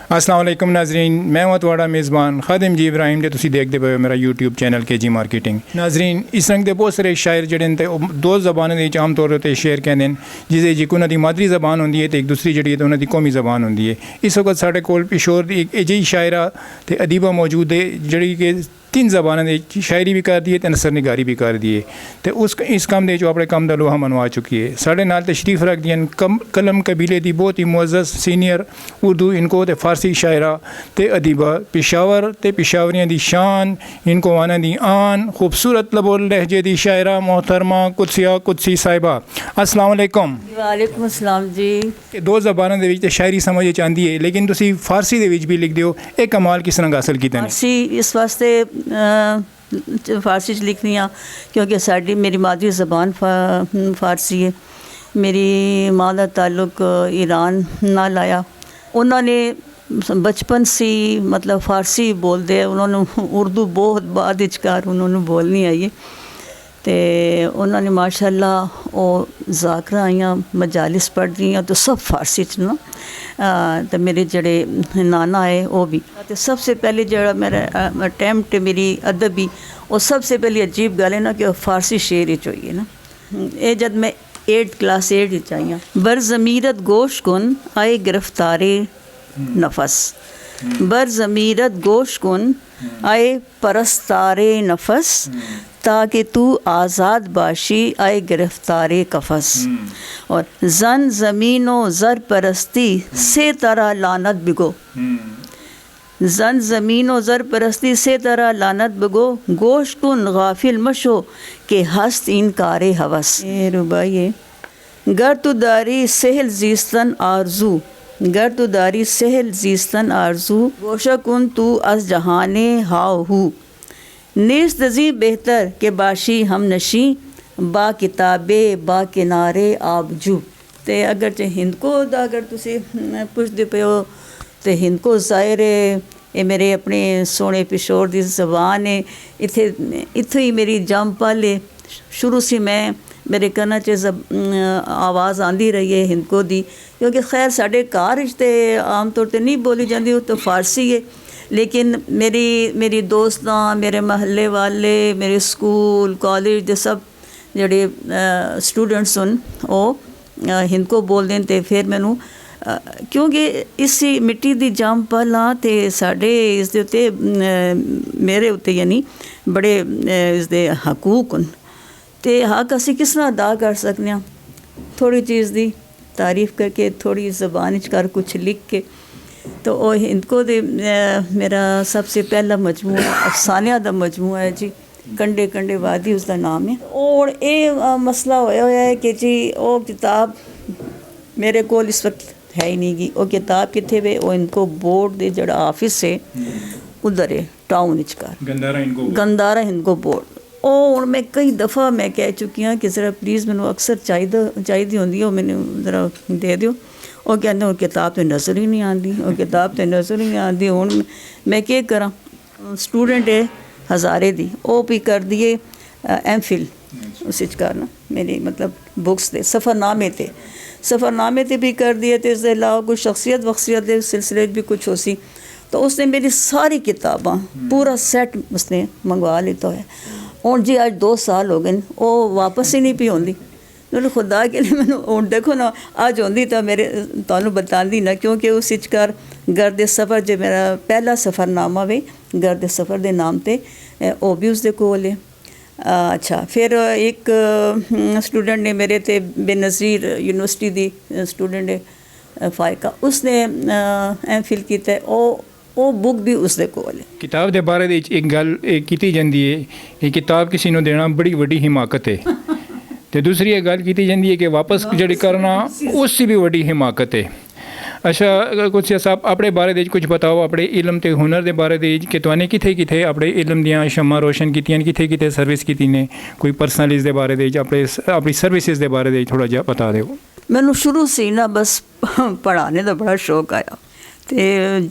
अस्सलाम वालेकुम नाजरीन, मैं हूं ਤੁਹਾਡਾ मेज़बान खादिम जी इब्राहिम ते तुसीं देखदे पए हो मेरा यूट्यूब चैनल KG मार्केटिंग। नाजरीन, इस रंग दे बहुत सारे शायर जिहड़े ने ते दो ज़बानें दे विच आम तौर ते शेर कहंदे न, जिसदे च उन्हां दी मादरी ज़बान होंदी है ते एक दूसरी जिहड़ी ते उन्हां दी कौमी ज़बान होंदी है। इस वक्त साढ़े कोल पिशोर दी एक अजिही शायरा ते अदीबा मौजूद है जिहड़ी कि तीन ज़बानों की शायरी भी कर दी है तो नसर निगारी भी कर दी है। तो इस काम दे अपने काम का लोहा मनवा चुकी है। साढ़े नाल तशरीफ रख दियां कलम कबीले की बहुत ही मुअज़्ज़ज़ सीनियर उर्दू इनको तो फारसी शायरा तो अदीबा पेशावर तो पेशावरियां दी शान इनको आना दी आन खूबसूरत लबोल लहजे दी शायरा मोहतरमा कुदसी साहिबा, अस्सलाम वालेकुम। वालेकुम अस्सलाम जी। दो ज़बानों के तो शायरी समझ आती है, लेकिन तुसी फारसी दे विच भी लिख दो, एक कमाल किस तरह हासिल किया? फारसी इस वास्ते फारसी च लिखनी हाँ क्योंकि साड़ी मेरी मादरी ज़बान फारसी है। मेरी माँ का ताल्लुक ईरान नाल आया। उन्होंने बचपन से मतलब फारसी बोलते हैं, उन्होंने उर्दू बहुत बाद विचकार उन्होंने बोलनी आई है। तो उन्होंने माशाअल्लाह वो ज़ाकरा आईयां मजालिस पढ़ रही तो सब फारसी च ना। तो मेरे जड़े नाना है वो भी। तो सबसे पहले जड़ा मेरा अटैम्प्ट मेरी अदबी और सबसे पहले अजीब गल है ना कि फारसी शेर च होई है ना। ये जब मैं 8th क्लास 8 आई हाँ। बर ज़मीरत गोश कुन आए गिरफ्तारे नफस, बर ज़मीरत गोश कुन आए परस्तारे नफस, ताकि तू आज़ाद बाशी आए गिरफ्तारे कफस। और जन ज़मीनो ज़र परस्ती से तरह लानत बिगो, जन ज़मीनो ज़र परस्ती से तरह लानत बिगो, गोश कुन गाफिल मशो के हस्त इनकारे हवस। रुबाइए गर तु दारी सहल जीस्तन आरजू, गर तु दारी सहल जीस्तन आरजू, गोशा कुन तू अस जहाने हाव हूँ, नेस्त दजी बेहतर के बाशी हम नशी, बा किताबे बा किनारे आबजू। तो अगर च हिंद को अगर तुसी पुछदे पे हो तो हिंद को ज़ाहिर है ये मेरे अपने सोने पिशोर दी ज़बान है। इत्थे ही मेरी जम पल है। शुरू से मैं मेरे कन्ना च आवाज़ आंदी रही है हिंद को दी, क्योंकि खैर साढ़े घर ते आम तौर पर नहीं बोली जाती, वो तो फारसी है। लेकिन मेरी दोस्तां मेरे महल्ले वाले मेरे स्कूल कॉलेज दे सब जड़े स्टूडेंट्स न वो हिंद को बोलते हैं। तो फिर मैनू क्योंकि इसी मिट्टी दी जम पल हाँ तो साढ़े इसदे उत्ते मेरे उत्ते यानी बड़े इसदे हकूक न। तो हक असी किस तरह अदा कर सकते हैं? थोड़ी चीज़ दी तारीफ़ करके, थोड़ी ज़बान कर कुछ लिख के। तो वो हिंद को दे मेरा सबसे पहला मजमूआ अफसानिया दा मजमूआ है जी, कंडे कंडे वादी उसका नाम है। और ये मसला होया है कि जी वो किताब मेरे को इस वक्त है ही नहीं गी। वो किताब कितने वे वो इनको बोर्ड दे जड़ा ऑफिस है उधर है टाउन विचकार गंदारा इनको बोर्ड। और मैं कई दफ़ा मैं कह चुकी हाँ कि ज़रा प्लीज़ मैनू अक्सर चाहिए होंगी वो मैंने ज़रा दे दियो। वो कहते वो किताब तो नज़र ही नहीं आती, वो किताब तो नज़र ही नहीं आती। हुण मैं क्या करा? स्टूडेंट है हज़ारे दी वो भी कर दिए MPhil उस करना मेरी मतलब बुक्स दे सफ़रनामे ते भी कर दिए। तो इसके अलावा कुछ शख्सियत वख्सियत के सिलसिले भी कुछ हो सी। तो उसने मेरी सारी किताबां पूरा सेट उसने मंगवा लेता है। और जी आज 2 साल हो गए वो वापस ही नहीं पी होंगी। तो खुदा के लिए मैंने हूँ देखो ना अज होंगी तो मेरे तुहानू बतांदी ना, क्योंकि उस विचकार गर्द सफ़र जो मेरा पहला सफ़रनामा वे गर्द सफ़र के नाम से वो भी उसके कोल है। अच्छा फिर एक स्टूडेंट ने मेरे ते बेनज़ीर यूनिवर्सिटी दी स्टूडेंट है फायका, उसने MPhil किया है। वो बुक भी उसके कोल है। किताब के बारे एक गल की जाती है कि किताब किसी को देना बड़ी वड्डी हिमाकत है। तो दूसरी ये गल की जाती है कि वापस जड़ी करना उससे भी वड्डी हिमाकत है। अच्छा कुछ साहब अपने बारे दे कुछ बताओ, अपने इलम ते हुनर के बारे दे कि तुहाने किथे अपने इलम दियां शम्मा रोशन कीतियां, किथे सर्विस की ने, कोई पर्सनलिटीज़ के बारे दे अपनी सर्विसेज के बारे दे थोड़ा जिहा बता दो। मैनू शुरू से ना बस पढ़ाने का बड़ा शौक आया। तो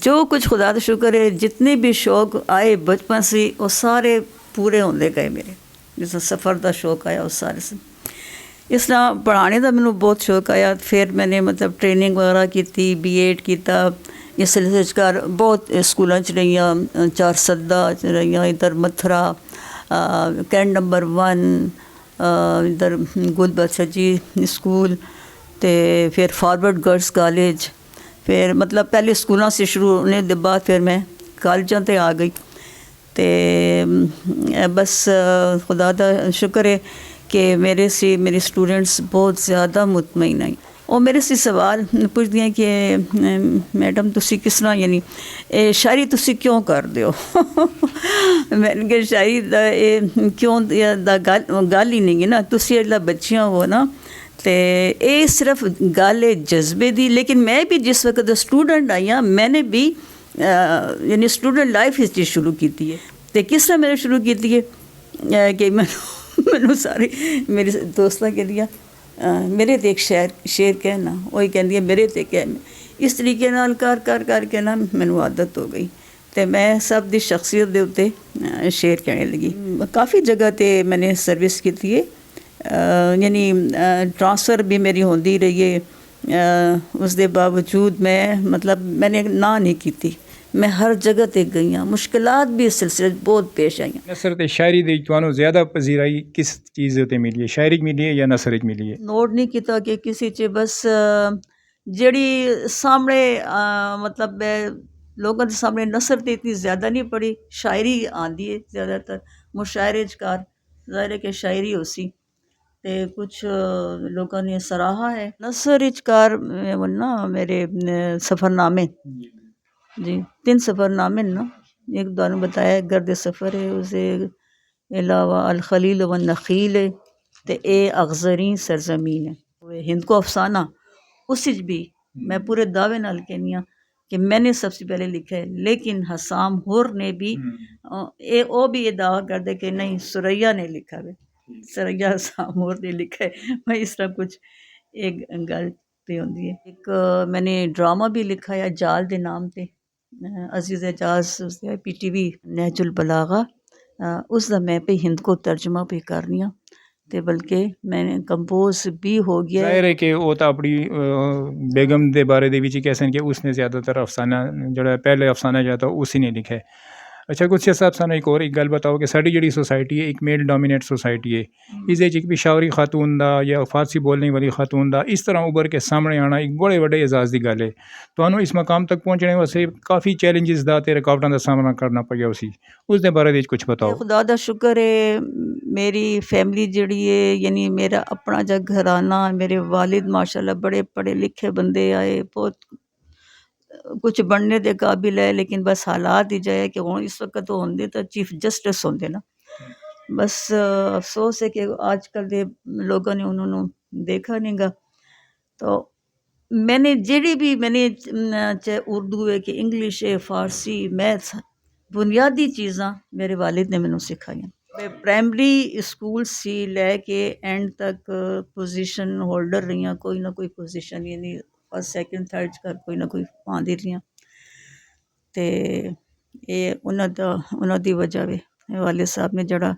जो कुछ खुदा का शुक्र है जितने भी शौक आए बचपन से वो सारे पूरे होंदे गए मेरे। जिस सफ़र का शौक आया उस सारे से इस तरह पढ़ाने का मैनू बहुत शौक आया। फिर मैंने मतलब ट्रेनिंग वगैरह की, BEd किया, इस सिलसिलेकार बहुत स्कूलों च रही, चार सद्दा च रही, इधर मथुरा कैंट नंबर 1, इधर गुल बख्शा जी स्कूल, तो फिर फॉरवर्ड गर्ल्स कॉलेज, फिर मतलब पहले स्कूलों से शुरू होने के बाद फिर मैं कॉलेजों ते आ गई। तो बस खुदा दा शुक्र है कि मेरे स्टूडेंट्स बहुत ज़्यादा मुतमईन आई। और मेरे से सवाल पुछदियां कि मैडम तुसी किस तरह यानी शायरी तुसी क्यों करदे हो? मैंने कहा शायरी दा क्यों दा गल ही नहीं है ना, तुसी जेल्लै बच्चियां हो ना, तो ये सिर्फ गल है जज्बे दी। लेकिन मैं भी जिस वक्त स्टूडेंट आई हाँ, मैंने भी यानी स्टूडेंट लाइफ इस चीज़ शुरू की है। तो किस तरह मैंने शुरू की है कि मैनू सारे मेरे दोस्तों के लिए मेरे ते एक शेर कहना, वही कहती है मेरे ते कह, इस तरीके नाल कर कर करके ना मैनू आदत हो गई। तो मैं सब दी शख्सियत के उत्ते शेर कहने लगी। काफ़ी जगह ते मैंने सर्विस की है, यानी ट्रांसफ़र भी मेरी होती रही है। उसके बावजूद मैं मतलब मैंने ना नहीं की, मैं हर जगह ते गई हाँ, मुश्किलात भी इस सिलसिले बहुत पेश आई। नसर ते शायरी दी तुहानू ज़्यादा पजीराई किस चीज़ ते मिली है, शायरी मिली है या नसर मिली है? नोट नहीं किया कि किसी च, बस जड़ी सामने मतलब लोगों के सामने नसर तो इतनी ज़्यादा नहीं पढ़ी, शायरी आती है ज़्यादातर, मुशायरे कार ज़ाहिर है कि शायरी हो सी, ते कुछ लोगों ने सराहा है। नसर इचकार ना मेरे सफ़रनामे जी 3 सफ़रनामे ना, एक तो बताया गर्द सफ़र है, उसे अलावा अल खलील व नखील है, तो ये अगज़रीन सरजमीन है। हिंद को अफसाना उस भी मैं पूरे दावे नाल कहनी हाँ कि मैंने सबसे पहले लिखा है, लेकिन हसाम होर ने भी वो भी ये दावा कर दे कि नहीं सुरैया ने लिखा है, सुरैया हसाम होर ने लिखा है। मैं इस तरह कुछ एक गल पे होती है। एक मैंने ड्रामा भी लिखा है जाल के नाम पे, अजीज़ एजाज उसका PTV नहजुल बलागा, उसका मैं पे हिंद को तर्जमा भी करनी हाँ, तो बल्कि मैंने कंपोज भी हो गया। ज़ाहिर है कि वो तो अपनी बेगम के बारे दे विच कह सकन कि उसने ज़्यादातर अफसाना जोड़ा पहले अफसाना जो था उसी ने लिखा है। अच्छा कुछ हिसाब सानू एक और एक गल बताओ कि साड़ी जी सोसाइटी है एक मेल डोमीनेट सोसाइटी है, इस एक पिशावरी खातून का या फारसी बोलने वाली खातून का इस तरह उभर के सामने आना एक बड़े बड़े एजाज़ की गल है। तो इस मकाम तक पहुँचने वास्ते काफ़ी चैलेंजिस का ते रुकावटों का सामना करना पिया उसी, उसके बारे कुछ बताओ। खुदा दा शुक्र है मेरी फैमिली जड़ी है, यानी मेरा अपना जा घराना, मेरे वालिद माशाल्लाह बड़े पढ़े लिखे बंदे आए, बहुत कुछ बनने के काबिल है, लेकिन बस हालात ही जाए कि हुण इस वक्त तो होंदे तो चीफ जस्टिस होंदे ना। बस अफसोस है कि आजकल के लोगों ने उन्होंने देखा नहीं गा। तो मैंने जेड़ी भी मैंने चाहे उर्दू है कि इंग्लिश है, फारसी, मैथ्स, बुनियादी चीज़ां मेरे वालिद ने मैनू सिखाईयां। मैं प्राइमरी स्कूल सी लैके एंड तक पोजीशन होल्डर रही हाँ, कोई ना कोई पोजीशन यानी फर्स्ट सैकेंड थर्ड कर कोई ना कोई पाँदी रही हाँ। तो ये उन्हों दी वजह वे वालिद साहब ने जड़ा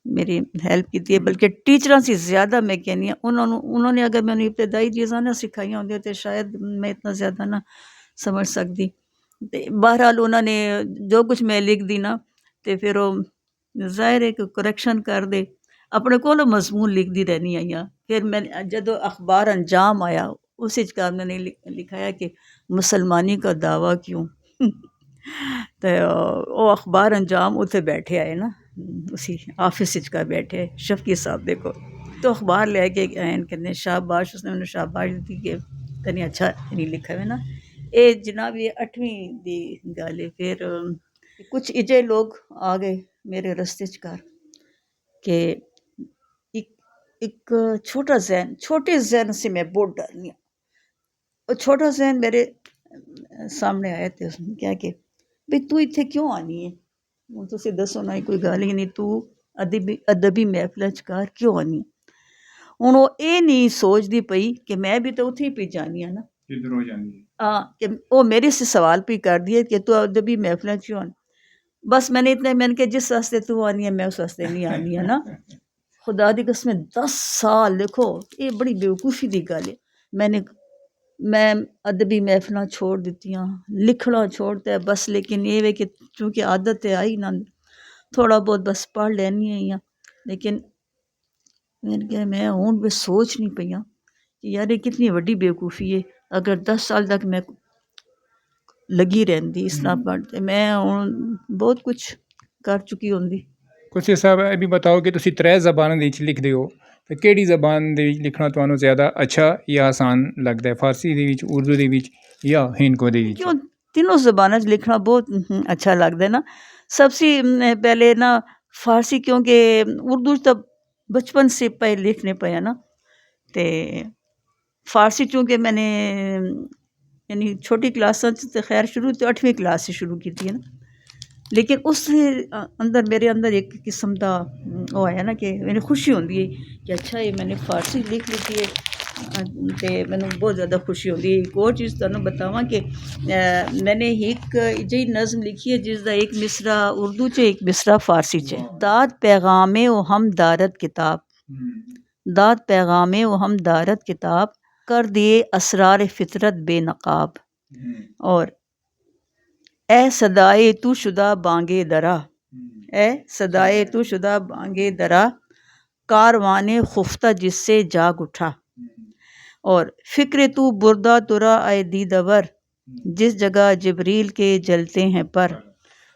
मेरी हेल्प की है, बल्कि टीचर से ज़्यादा मैं कहनी हाँ उन्होंने अगर मैंने इब्तदाई चीज़ां ना सिखाई होंदी तो शायद मैं इतना ज़्यादा ना समझ सकती। तो बहरहाल उन्होंने जो कुछ मैं लिख दी ना, तो फिर वो ज़ाहिर है कि करैक्शन कर दे, अपने को मजमून लिखती रहनी आई हाँ। फिर मैं जदों अखबार अंजाम आया उस कार मैंने लिखाया कि मुसलमानी का दावा क्यों। तो वो अखबार अंजाम उत्थे बैठे आए ना, उसी ऑफिस का बैठे शफकी साहब देखो, तो अखबार लेके आए कहते शाबाश, उसने उन्हें शाबाश दी कि कहीं अच्छा नहीं लिखा है ना। ये जनाब ये 8वीं दी गल है। फिर कुछ इजे लोग आ गए मेरे रस्ते च घर कि एक छोटा जहन, छोटे जहन से मैं बहुत डरनी हूँ। वो छोटा जहन मेरे सामने आया तो उसने क्या कि भाई तू इत्थे क्यों आनी है, हूँ तुसीं दसो ना, कोई गल ही नहीं, तू अदबी महफिल च घर क्यों आनी है। हूँ वो ये नहीं सोचती पई कि मैं भी तो उत्थे ही पी जानी है ना, हाँ कि वो मेरे से सवाल भी कर दिए कि तू अदबी महफिल क्यों आनी। बस मैंने कहा जिस वास्ते तू आनी है मैं उस वास्ते नहीं आनी है ना। खुदा दी कसम 10 साल, देखो ये बड़ी बेवकूफ़ी की गल है, मैंने मैं अदबी महफिलां छोड़ दित्तियां, लिखना छोड़ता बस। लेकिन ये वे कि चूँकि आदत है आई ना, थोड़ा बहुत बस पढ़ लैनी आई आं। लेकिन मैं हुण बस सोच नहीं पईयां कि यार ये कितनी वड्डी बेवकूफ़ी है। अगर 10 साल तक मैं लगी रहिंदी इस तरह पढ़, मैं हुण बहुत कुछ कर चुकी होंदी। कुछ साहब ਇਹ ਵੀ बताओ कि ਤੁਸੀਂ 3 ਜ਼ਬਾਨਾਂ ਦੇ ਵਿੱਚ ਲਿਖਦੇ ਹੋ ਤੇ ਕਿਹੜੀ ਜ਼ਬਾਨ ਦੇ ਵਿੱਚ ਲਿਖਣਾ ਤੁਹਾਨੂੰ ਜ਼ਿਆਦਾ ਅੱਛਾ ਜਾਂ ਆਸਾਨ ਲੱਗਦਾ ਹੈ, ਫਾਰਸੀ ਦੇ ਵਿੱਚ, ਉਰਦੂ ਦੇ ਵਿੱਚ ਜਾਂ हिंदी ਦੇ ਵਿੱਚ? क्यों तीनों ज़बान च लिखना बहुत अच्छा लगता है ना। सबसे पहले ना फारसी, क्योंकि उर्दू तो बचपन से पे लिखने पे है ना, ते फारसी चूँकि मैंने यानी छोटी क्लासा तो खैर शुरू तो 8वीं क्लास से शुरू की थी है ना। लेकिन उस अंदर मेरे अंदर एक किस्म का वो आया ना कि मैंने खुशी होती है कि अच्छा ये मैंने फारसी लिख ली है। तो मैंने बहुत ज़्यादा खुशी होती है। एक और चीज़ तुहानूं बतावां कि मैंने एक जी नज़म लिखी है जिसका एक मिसरा उर्दू च एक मिसरा फारसी च। दाद पैगामे ओ हम दारत किताब, दाद पैगामे ओ हम दारत किताब, कर दिए असरार फितरत बेनकाब। और ए सदाए तू शुदा बांगे दरा, ए सदाए तू शुदा बांगे दरा, कारवाने खुफ्ता जिससे जाग उठा। और फ़िक्र तू बुरदा तुरा आए दीदवर, जिस जगह जबरील के जलते हैं पर।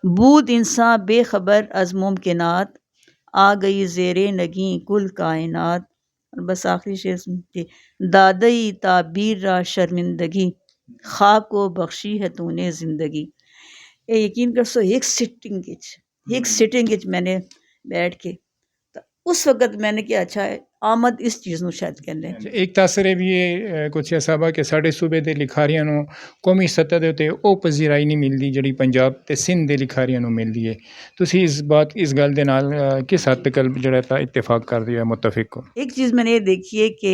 बूद इंसान बेखबर अज़ मुमकिनात, आ गई ज़ेरे नगी कुल कायनात। और बस आखिरी शेर सुनती, दादई ताबीर रा शर्मिंदगी, ख्वाब को बख्शी है तूने ज़िंदगी। ये यकीन कर सो एक सिटिंग विच मैंने बैठ के तो उस वक़्त मैंने क्या अच्छा है आमद इस चीज़ ਨੂੰ शायद कहते हैं। ਇੱਕ ਤਾਸਰ ਇਹ ਵੀ ਇਹ ਕੁਛ ਐਸਾ ਵਾ ਕਿ ਸਾਡੇ ਸੂਬੇ ਦੇ ਲਿਖਾਰੀਆਂ ਨੂੰ ਕੌਮੀ ਸਤਹ ਦੇ ਉੱਤੇ ਉਹ ਪਜ਼ੀਰਾਈ ਨਹੀਂ ਮਿਲਦੀ ਜਿਹੜੀ ਪੰਜਾਬ ਤੇ ਸਿੰਧ ਦੇ ਲਿਖਾਰੀਆਂ ਨੂੰ ਮਿਲਦੀ ਹੈ। ਤੁਸੀਂ ਇਸ ਗੱਲ ਦੇ ਨਾਲ ਕਿਸ ਹੱਦ ਤੱਕ ਜਿਹੜਾ ਤਾਂ ਇਤਫਾਕ ਕਰਦੇ ਹੋ, ਮੁਤਫਿਕ ਹੋ? एक चीज़ मैंने ये देखी है कि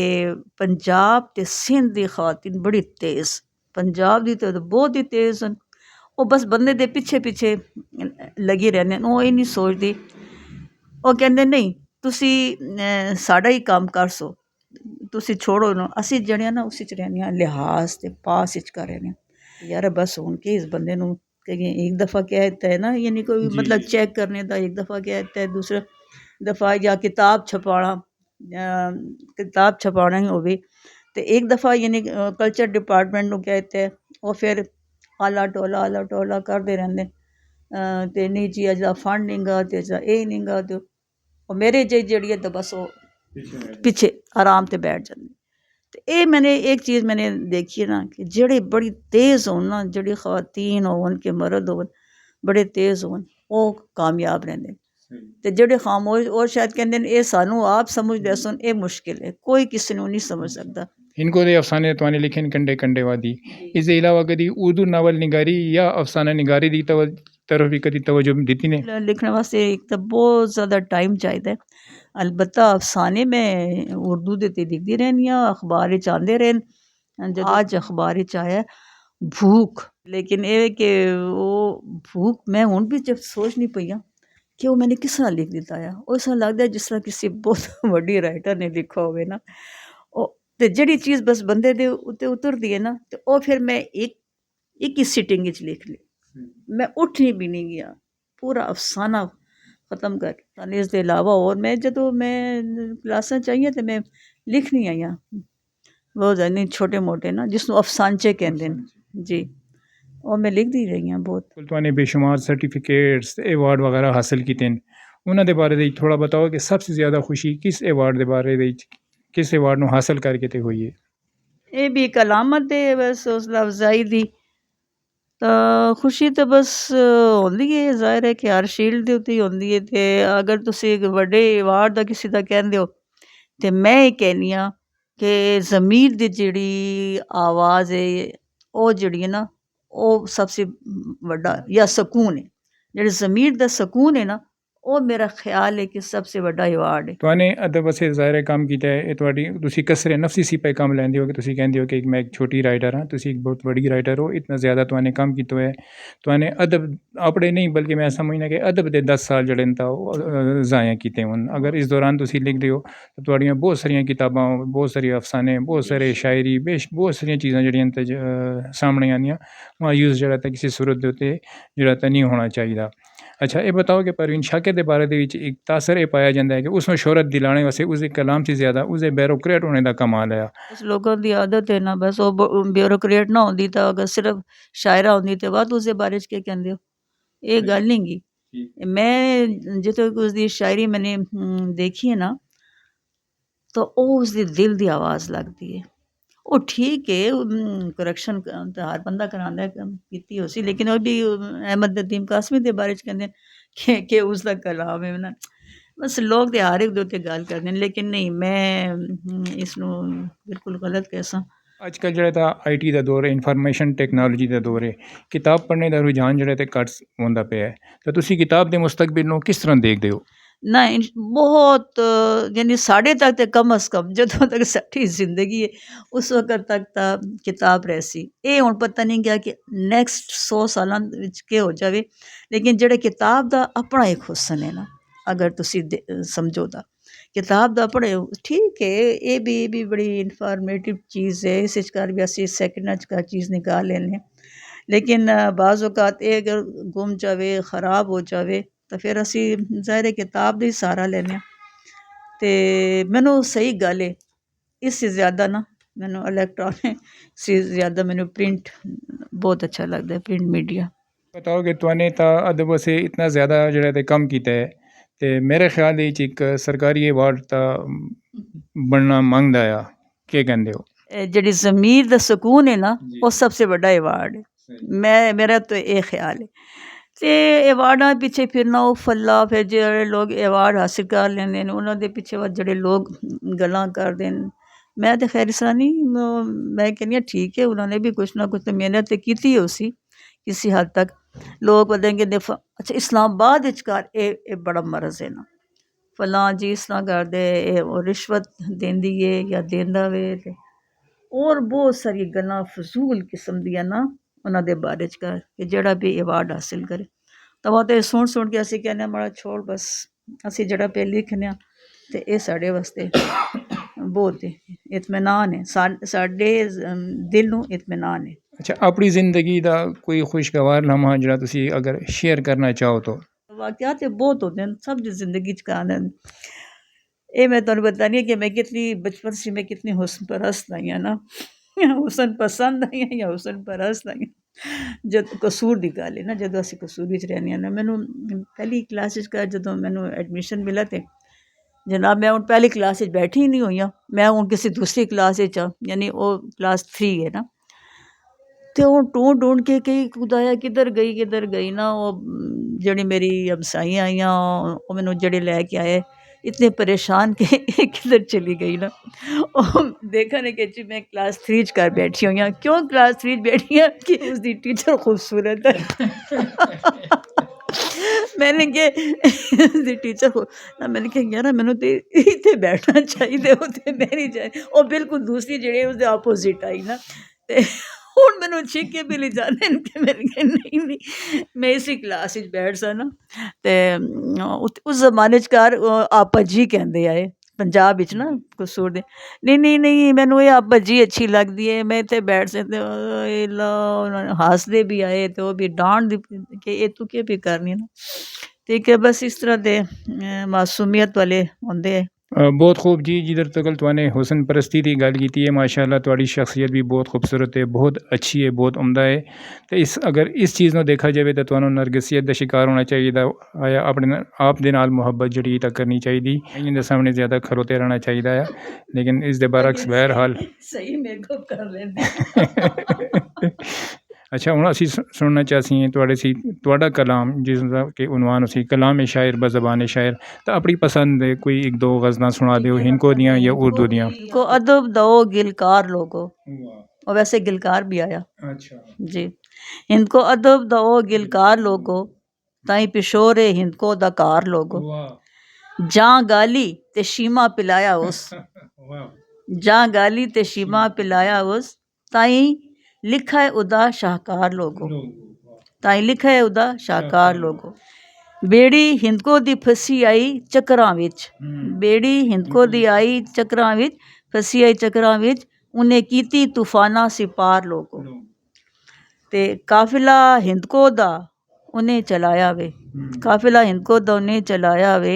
पंजाब ते सिंध दी ख़वातीन बड़ी तेज़, पंजाब दी तो बहुत ही तेज़ न। वो बस बंदे दे पिछे पिछे लगी रहने, वो ये नहीं सोचती। वो कहते नहीं तुसी साड़ा ही काम कर सो, तुसी छोड़ो ना, असी जड़ियां ना उसी च रहने आं, लिहाज ते पास च कर रहने आं। यार बस हुण के इस बंदे नूं एक दफ़ा कह दित्ता है ना, यानी कोई मतलब चेक करने दा एक दफ़ा कह दित्ता है, दूसरा दफ़ा या किताब छपाना ही होवे ते एक दफ़ा यानी कल्चर डिपार्टमेंट नूं कह दित्ता है, वो फिर आला टोला करते रहंदे ते नहीं जी अजदा फंड निंगा ते अजदा एह् निंगा ते और मेरे जेह्ड़ी है तो बस वो पिछे आराम ते बैठ जांदे। ते एह् मैंने एक चीज़ मैंने देखी है ना कि जेह्ड़े बड़ी तेज़ होन ना, जेह्ड़ी ख़वातीन होन के मर्द होन बड़े तेज़ होन, ओह् कामयाब रैंह्दे। ते जेह्ड़े खामोश ओह् शायद कहंदे न एह् सानूं आप समझदे सन, एह् मुश्किल है, कोई किसी नूं नहीं समझ सकदा। इनको दे अफसाने तुआने लिखे कंडे कंडे वादी। इसके अलावा कभी उर्दू नावल निगारी या अफसाना निगारी दी तरफ भी कभी तवज्जो दी ने? लिखने वास्ते एक तो बहुत ज़्यादा टाइम चाहिए। अलबत्ता अफसाने मैं उर्दू दे ते लिखदी रहनी आं, अखबार च आंदे रैह्न। आज अखबार च आया भूख, लेकिन एह् कि ओह् भूख मैं हुण भी जब सोचनी पई आं कि ओह् मैंने किस तरह लिख दित्ता है। उस तरह लगदा जिस तरह किसी बहुत वड्डी राइटर ने लिखा होवे ना। ओह् ते जेह्ड़ी चीज़ बस बंदे दे उत्ते उतरदी है ना, ते ओह् फिर मैं एक ही सिटिंग च लिख ली। मैं उठी भी नहीं गया, पूरा अफसाना ख़त्म कर। इसके अलावा और मैं जदों मैं क्लासां च आई आं ते मैं लिखनी आई आं बहुत ज़्यादा नहीं, छोटे मोटे ना जिसनूं अफसानचे कहंदे न जी, और मैं लिखदी रही आं बहुत। तुआने बेशुमार सर्टिफिकेट्स अवार्ड वगैरह हासिल कीते न, उन्हां दे बारे च थोड़ा बताओ कि सबसे ज़्यादा खुशी किस अवार्ड दे बारे च, किस अवार्ड नूं हासिल करके ते होई है? ये भी एक अलामत है बस हौसला अफजाई दी। तो खुशी तो बस होंदी है, जाहिर है कि हर शील्ड दे उत्ते ही होंदी है। ते अगर तुसी एक वड्डे अवार्ड दा किसी दा कहंदे हो ते मैं एह् कहनी आं कि ज़मीर दी जेह्ड़ी आवाज़ है ओह् जेह्ड़ी है ना, ओह् सबसे वड्डा या सकून है। जेह्ड़े ज़मीर दा सकून है ना, ਉਹ ਮੇਰਾ ਖਿਆਲ ਹੈ ਕਿ सबसे ਵੱਡਾ ਅਵਾਰਡ ਹੈ। ਤੁਹਾਨੇ ਅਦਬ ਵਾਸਤੇ ਜ਼ਾਹਿਰ ਕੰਮ ਕੀਤਾ ਹੈ, ਇਹ ਤੁਹਾਡੀ ਤੁਸੀਂ ਕਸਰੇ ਨਫਸੀ ਸਿਪੇ ਕੰਮ ਲੈਂਦੇ ਹੋ ਕਿ ਤੁਸੀਂ ਕਹਿੰਦੇ ਹੋ ਕਿ ਮੈਂ ਇੱਕ ਛੋਟੀ ਰਾਈਟਰ ਹਾਂ, ਤੁਸੀਂ ਇੱਕ ਬਹੁਤ ਵੱਡੀ ਰਾਈਟਰ ਹੋ, ਇਤਨਾ ਜ਼ਿਆਦਾ ਤੁਹਾਨੇ ਕੰਮ ਕੀਤਾ ਹੈ। ਤੁਹਾਨੇ ਅਦਬ ਆਪਣੇ ਨਹੀਂ ਬਲਕਿ ਮੈਂ ਸਮਝਣਾ ਕਿ ਅਦਬ ਦੇ 10 ਸਾਲ ਜਿਹੜੇ ਨੇ ਤਾਂ ਉਹ ਜ਼ਾਇਆ ਕੀਤੇ ਹੋਣ। ਅਗਰ ਇਸ ਦੌਰਾਨ ਤੁਸੀਂ ਲਿਖਦੇ ਹੋ ਤਾਂ ਤੁਹਾਡੀਆਂ ਬਹੁਤ ਸਾਰੀਆਂ ਕਿਤਾਬਾਂ, ਬਹੁਤ ਸਾਰੇ ਅਫਸਾਨੇ, ਬਹੁਤ ਸਾਰੇ ਸ਼ਾਇਰੀ, ਬਹੁਤ ਸਾਰੀਆਂ ਚੀਜ਼ਾਂ ਜਿਹੜੀਆਂ ਤੇ ਸਾਹਮਣੇ ਆਉਂਦੀਆਂ, ਮਾਯੂਸ ਜਿਹੜਾ ਤਾਂ ਕਿਸੇ ਸੂਰਤ ਦੇ ਉੱਤੇ ਜਿਹੜਾ ਤਾਂ ਨਹੀਂ ਹੋਣਾ ਚਾਹੀਦਾ। ਅੱਛਾ, ਇਹ ਬਤਾਓ ਕਿ ਪਰਵੀਨ ਸ਼ਾਕਿਰ ਦੇ ਬਾਰੇ ਦੇ ਵਿੱਚ ਇੱਕ ਤਾਸਰ ਇਹ ਪਾਇਆ ਜਾਂਦਾ ਹੈ ਕਿ ਉਸ ਨੂੰ ਸ਼ੋਹਰਤ ਦਿਲਾਣੇ ਵਾਸਤੇ ਉਸਦੇ ਕਲਾਮ से ज़्यादा ਉਸਦੇ ਬਿਊਰੋਕਰੇਟ ਹੋਣੇ ਦਾ ਕਮਾਲ ਹੈ। ਉਸ ਲੋਕਾਂ ਦੀ ਆਦਤ ਹੈ ਨਾ, ਬਸ ਉਹ ਬਿਊਰੋਕਰੇਟ ਨਾ ਹੁੰਦੀ ਤਾਂ ਅਗਰ ਸਿਰਫ ਸ਼ਾਇਰਾ ਹੁੰਦੀ ਤੇ ਬਾਅਦ ਉਸਦੇ ਬਾਰੇ 'ਚ ਕੀ ਕਹਿੰਦੇ ਹੋ, ਇਹ ਗੱਲ ਨਹੀਂ ਗੀ। ਮੈਂ ਜਿੱਥੇ ਉਸਦੀ ਸ਼ਾਇਰੀ ਮੈਨੇ ਦੇਖੀ ਹੈ ਨਾ, ਤਾਂ ਉਹ ਉਸਦੇ ਦਿਲ ਦੀ ਆਵਾਜ਼ ਲੱਗਦੀ ਹੈ। ਉਹ ਠੀਕ ਹੈ, ਕਰੈਕਸ਼ਨ ਤਾਂ ਹਰ ਬੰਦਾ ਕਰਾਉਂਦਾ ਕੀਤੀ ਹੋ ਸੀ, ਲੇਕਿਨ ਉਹ ਵੀ ਅਹਿਮਦ ਨਦੀਮ ਕਾਸਮੀ ਦੇ ਬਾਰੇ 'ਚ ਕਹਿੰਦੇ ਕਿ ਉਸਦਾ ਕਲਾਮ ਹੈ ਨਾ। ਬਸ ਲੋਕ ਤਾਂ ਹਰ ਇੱਕ ਦੇ ਉੱਤੇ ਗੱਲ ਕਰਦੇ ਨੇ, ਲੇਕਿਨ ਨਹੀਂ, ਮੈਂ ਇਸ ਨੂੰ ਬਿਲਕੁਲ ਗਲਤ ਕਹਿਸਾਂ। ਅੱਜ ਕੱਲ੍ਹ ਜਿਹੜਾ ਤਾਂ IT ਦਾ ਦੌਰ ਹੈ, ਇਨਫੋਰਮੇਸ਼ਨ ਟੈਕਨੋਲੋਜੀ ਦਾ ਦੌਰ ਹੈ, ਕਿਤਾਬ ਪੜ੍ਹਨੇ ਦਾ ਰੁਝਾਨ ਜਿਹੜਾ ਤੇ ਘੱਟ ਹੁੰਦਾ ਪਿਆ ਹੈ, ਤਾਂ ਤੁਸੀਂ ਕਿਤਾਬ ਦੇ ਮੁਸਤਕਬਲ ਨੂੰ ਕਿਸ ਤਰ੍ਹਾਂ ਦੇਖਦੇ ਹੋ? ਨਾ ਬਹੁਤ, ਯਾਨੀ ਸਾਡੇ ਤੱਕ ਤਾਂ ਕਮ ਅਜ਼ ਕਮ ਜਦੋਂ ਤੱਕ ਸਾਡੀ ਜ਼ਿੰਦਗੀ ਹੈ ਉਸ ਵਕਤ ਤੱਕ ਤਾਂ ਕਿਤਾਬ ਰਹਿ ਸੀ। ਇਹ ਹੁਣ ਪਤਾ ਨਹੀਂ ਗਿਆ ਕਿ ਨੈਕਸਟ 100 ਸਾਲਾਂ ਵਿੱਚ ਕੀ ਹੋ ਜਾਵੇ, ਲੇਕਿਨ ਜਿਹੜੇ ਕਿਤਾਬ ਦਾ ਆਪਣਾ ਇੱਕ ਹੁਸਨ ਹੈ ਨਾ, ਅਗਰ ਤੁਸੀਂ ਸਮਝੋ ਤਾਂ ਕਿਤਾਬ ਦਾ ਪੜ੍ਹੇ ਠੀਕ ਹੈ, ਇਹ ਵੀ ਬੜੀ ਇਨਫੋਰਮੇਟਿਵ ਚੀਜ਼ ਹੈ, ਇਸ ਕਰ ਵੀ ਅਸੀਂ ਸੈਕਿੰਡਾਂ 'ਚ ਕਾ ਚੀਜ਼ ਨਿਕਾਲ ਲੈਂਦੇ ਹਾਂ, ਲੇਕਿਨ ਬਾਜ਼ ਔਕਾਤ ਇਹ ਅਗਰ ਗੁੰਮ ਜਾਵੇ, ਖਰਾਬ ਹੋ ਜਾਵੇ ਤਾਂ ਫਿਰ ਅਸੀਂ ਜ਼ਾਹਿਰ ਕਿਤਾਬ ਦਾ ਹੀ ਸਹਾਰਾ ਲੈਂਦੇ ਹਾਂ। ਅਤੇ ਮੈਨੂੰ ਸਹੀ ਗੱਲ ਹੈ, ਇਸ ਤੋਂ ਜ਼ਿਆਦਾ ਨਾ ਮੈਨੂੰ ਇਲੈਕਟ੍ਰੋਨਿਕ से ਜ਼ਿਆਦਾ ਮੈਨੂੰ ਪ੍ਰਿੰਟ ਬਹੁਤ ਅੱਛਾ ਲੱਗਦਾ, ਪ੍ਰਿੰਟ ਮੀਡੀਆ। बताओ कि तुआने तो अदब से इतना ज़्यादा जो है कम किया है, तो मेरे ख्याल एक सरकारी अवार्ड तो बनना मंगदा आ, क्या कहते हो? ਜਿਹੜੀ ਜ਼ਮੀਰ ਦਾ ਸਕੂਨ ਹੈ ਨਾ, ਉਹ ਸਭ ਤੋਂ ਵੱਡਾ ਅਵਾਰਡ ਹੈ। ਮੇਰਾ ਤਾਂ ਇਹ ਖਿਆਲ ਹੈ। ਅਤੇ ਅਵਾਰਡਾਂ ਪਿੱਛੇ ਫਿਰਨਾ, ਉਹ ਫੱਲਾ, ਫਿਰ ਜਿਹੜੇ ਲੋਕ ਅਵਾਰਡ ਹਾਸਿਲ ਕਰ ਲੈਂਦੇ ਨੇ ਉਹਨਾਂ ਦੇ ਪਿੱਛੇ ਜਿਹੜੇ ਲੋਕ ਗੱਲਾਂ ਕਰਦੇ ਨੇ, ਮੈਂ ਤਾਂ ਖੈਰ ਇਸ ਤਰ੍ਹਾਂ ਨਹੀਂ, ਮੈਂ ਕਹਿੰਦੀ ਹਾਂ ਠੀਕ ਹੈ, ਉਹਨਾਂ ਨੇ ਵੀ ਕੁਛ ਨਾ ਕੁਛ ਤਾਂ ਮਿਹਨਤ ਤਾਂ ਕੀਤੀ ਹੋ ਸੀ ਕਿਸੇ ਹੱਦ ਤੱਕ। ਲੋਕ ਪਤਾ ਕਹਿੰਦੇ ਅੱਛਾ ਇਸਲਾਮਾਬਾਦ ਵਿਚਕਾਰ ਇਹ ਬੜਾ ਮਰਜ਼ ਹੈ ਨਾ, ਫਲਾਂ ਜੀ ਇਸ ਤਰ੍ਹਾਂ ਕਰਦੇ, ਇਹ ਉਹ ਰਿਸ਼ਵਤ ਦਿੰਦੀ ਹੈ ਜਾਂ ਦਿੰਦਾ ਵੇ, ਅਤੇ ਔਰ ਬਹੁਤ ਸਾਰੀ ਗੱਲਾਂ ਫਜ਼ੂਲ ਕਿਸਮ ਦੀਆਂ ਨਾ ਉਹਨਾਂ ਦੇ ਬਾਰੇ 'ਚ ਕਰ ਕਿ ਜਿਹੜਾ ਵੀ ਅਵਾਰਡ ਹਾਸਿਲ ਕਰੇ ਤਾਂ ਉਹ ਤਾਂ ਸੁਣ ਕੇ ਅਸੀਂ ਕਹਿੰਦੇ ਹਾਂ ਮਾੜਾ ਛੋੜ, ਬਸ ਅਸੀਂ ਜਿਹੜਾ ਪੇ ਲਿਖਦੇ ਹਾਂ ਅਤੇ ਇਹ ਸਾਡੇ ਵਾਸਤੇ ਬਹੁਤ ਇਤਮੀਨਾਨ ਹੈ, ਸਾਡੇ ਦਿਲ ਨੂੰ ਇਤਮੀਨਾਨ ਹੈ। अच्छा, अपनी ज़िंदगी का कोई खुशगवार लम्हा जो तुसी अगर शेयर करना चाहो तो? वाक़यात तो बहुत होते हैं, सब दी ज़िंदगी च कहानी ये मैं तुहानूं बतानी है कि मैं कितनी बचपन से मैं कितनी हुस्न परस्त आई हाँ ना, हुस्न पसंद आई हाँ या हुस्न परस्त आई हाँ। जब कसूर की गल है ना, जो असीं कसूर विच रहने ना, मैनूं पहली क्लास का जो मैनूं एडमिशन मिला तो जनाब मैं हुण पहली क्लास बैठी ही नहीं हुई हाँ, मैं हुण किसी दूसरी क्लास यानी वो क्लास 3 है ना, तो वो ढूंढ के कई खुदाया किधर गई ना, वो जड़ी मेरी हमसाइयाँ आईयां वो मैनू जड़े लैके आए इतने परेशान कि किधर चली गई ना। वो देखा ने कि जी मैं क्लास 3 कर बैठी हुई हाँ। क्यों क्लास 3 बैठी हाँ कि उसकी टीचर खूबसूरत है। मैंने कहा उसकी टीचर को ना, मैंने कहा यार मैनू तो इतने बैठना चाहिए, उत्थे मैं नहीं जाए। वो बिल्कुल दूसरी जी उसके आपोजिट आई ना, तो ਹੁਣ ਮੈਨੂੰ ਛਿੱਕ ਕੇ ਵੀ ਲੈ ਜਾਂਦੇ ਨੇ ਕਿ ਮੇਰੇ ਨਹੀਂ ਮੈਂ ਇਸੇ ਕਲਾਸ ਵਿੱਚ ਬੈਠ ਸਾਂ ਨਾ, ਅਤੇ ਉਸ ਜ਼ਮਾਨੇ 'ਚ ਘਰ ਆਪਾ ਜੀ ਕਹਿੰਦੇ ਆਏ ਪੰਜਾਬ ਵਿੱਚ ਨਾ ਕਸੂਰ ਦੇ, ਨਹੀਂ ਮੈਨੂੰ ਇਹ ਆਪਾ ਜੀ ਅੱਛੀ ਲੱਗਦੀ ਹੈ, ਮੈਂ ਇੱਥੇ ਬੈਠ ਸਕਦੇ ਇਹ ਲਾ ਹੱਸਦੇ ਵੀ ਆਏ ਅਤੇ ਉਹ ਵੀ ਡਾਂਟ ਕਿ ਇਹ ਤੂੰ ਕੀ ਵੀ ਕਰਨੀ ਨਾ, ਠੀਕ ਹੈ ਬਸ ਇਸ ਤਰ੍ਹਾਂ ਦੇ ਮਾਸੂਮੀਅਤ ਵਾਲੇ ਹੁੰਦੇ ਹੈ। बहुत खूब जी, जिधर तक तुआने हुसन परस्ती की गल की है, माशाअल्लाह तुहाड़ी शख्सियत भी बहुत खूबसूरत है, बहुत अच्छी है, बहुत उम्दा है। तो इस अगर इस चीज़ को देखा जाए तो तुहानू नरगिसियत का शिकार होना चाहिए, आया अपने आप दे नाल मुहब्बत जड़ी तक करनी चाहिए, इनके सामने ज़्यादा खरोते रहना चाहिए है, लेकिन इस दे बरअक्स बहरहाल सही मेकअप कर लेंदे। अच्छा, हुण असीं सुनना चाहते हैं तुहाडा कलाम जिसका कि उनवान उसी कलाम शायर बज़बान शायर, तो अपनी पसंद है कोई एक दो गज़लां सुना दो, हिंको दियाँ या उर्दू दियाँ। को अदब दो गिलकार लोगो, और वैसे गिलकार भी आया। अच्छा जी, इनको अदब दो गिलकार लोगो, ताई पिशोरे हिंद को दकार लोगो वाह जां गाली ते शीमा पिलाया उस वाह जां गाली ते शीमा पिलाया उस ताई लिखा है उदा शाहकार लोगो ताई लिखा है उदा शाहकार लोगो बेड़ी हिंदको दी फसी आई चक्करां विच बेड़ी हिंदको दी आई चक्करां विच फसी आई चक्करां विच उन्हें कीती तूफाना सिपार लोगो ते काफिला हिंदको दा उन्हें चलाया वे काफिला हिंदको दा उन्हें चलाया वे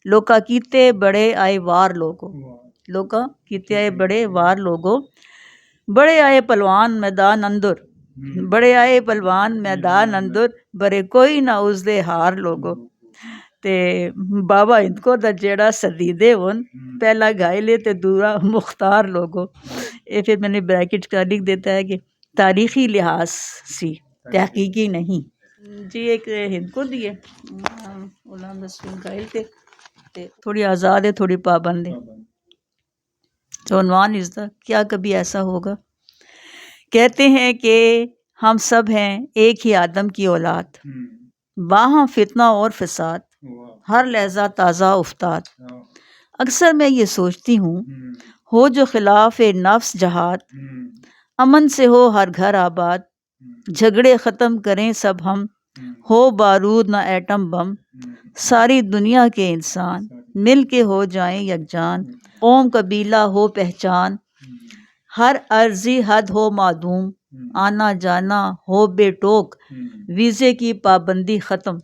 लोका कीते बड़े आए वार लोगो लोका कीते आए बड़े वार लोगो बड़े आए पहलवान मैदान अंदर बड़े आए पहलवान मैदान अंदर बड़े कोई ना उसदे हार लोगो ते बाबा हिंदको दा जेड़ा सदीदे होन पहला घायले ते दूरा मुख्तार लोगो ये फिर मैंने ब्रैकेट का लिख देता है कि तारीखी लिहाज सी तहकीकी नहीं जी एक हिंदको दी है गुलाम रसूल घायल ते थोड़ी आज़ाद है थोड़ी पाबंद है तो उन्वान इसका क्या कभी ऐसा होगा कहते हैं कि हम सब हैं एक ही आदम की औलाद वहाँ फितना और फसाद हर लहजा ताज़ा उफ्ताद अक्सर मैं ये सोचती हूँ हो जो खिलाफ नफ्स जहाद अमन से हो हर घर आबाद झगड़े ख़त्म करें सब हम हो बारूद ना एटम बम सारी दुनिया के इंसान मिल के हो जाएं यकजान कौम कबीला हो पहचान हर अर्जी हद हो मादूम आना जाना हो बेटोक वीज़े की पाबंदी ख़त्म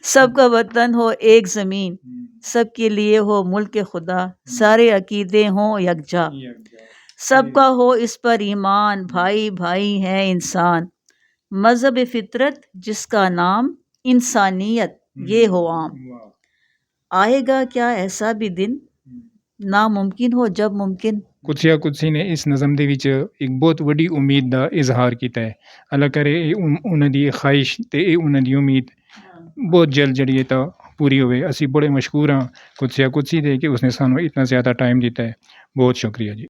सबका वतन हो एक ज़मीन सबके लिए हो मुल्क खुदा सारे अकीदे हों यकजा सबका हो इस पर ईमान भाई भाई है इंसान मज़हब फितरत जिसका नाम इंसानियत ये हो आम आएगा क्या ऐसा भी दिन नामुमकिन हो जब मुमकिन कुदसिया कुदसी ने इस नज़म ਦੇ ਵਿੱਚ ਇੱਕ ਬਹੁਤ ਵੱਡੀ ਉਮੀਦ ਦਾ ਇਜ਼ਹਾਰ ਕੀਤਾ ਹੈ ਅੱਲਾ ਕਰੇ ਇਹ ਉਹਨਾਂ ਦੀ ਖਾਹਿਸ਼ ਤੇ ਇਹ ਉਹਨਾਂ ਦੀ ਉਮੀਦ ਬਹੁਤ ਜਲਦ ਜਿਹੜੀ ਹੈ ਤਾਂ ਪੂਰੀ ਹੋਵੇ ਅਸੀਂ ਬੜੇ ਮਸ਼ਕੂਰ ਹਾਂ ਕੁਦਸਿਆ ਕੁਦਸੀ ਦੇ ਕਿ ਉਸਨੇ ਸਾਨੂੰ ਇਤਨਾ ਜ਼ਿਆਦਾ ਟਾਈਮ ਦਿੱਤਾ ਹੈ ਬਹੁਤ ਸ਼ੁਕਰੀਆ ਜੀ